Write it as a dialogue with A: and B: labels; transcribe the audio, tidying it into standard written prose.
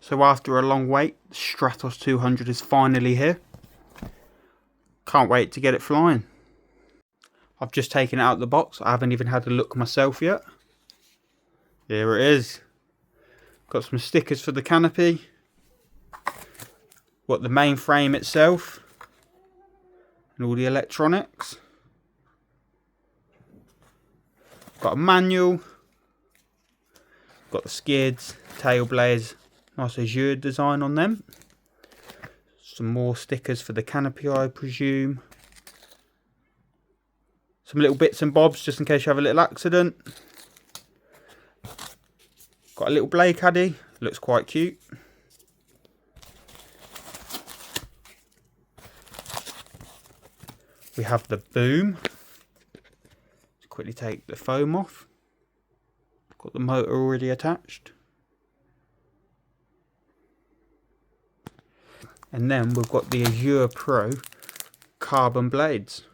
A: So after a long wait, the Stratos 200 is finally here. Can't wait to get it flying. I've just taken it out of the box. I haven't even had a look myself yet. Here it is. Got some stickers for the canopy. Got the main frame itself. And all the electronics. Got a manual. Got the skids, tail blades. Nice azure design on them. Some more stickers for the canopy, I presume. Some little bits and bobs just in case you have a little accident. Got a little blade caddy. Looks quite cute. We have the boom. Let's quickly take the foam off. Got the motor already attached. And then we've got the Azure Pro carbon blades.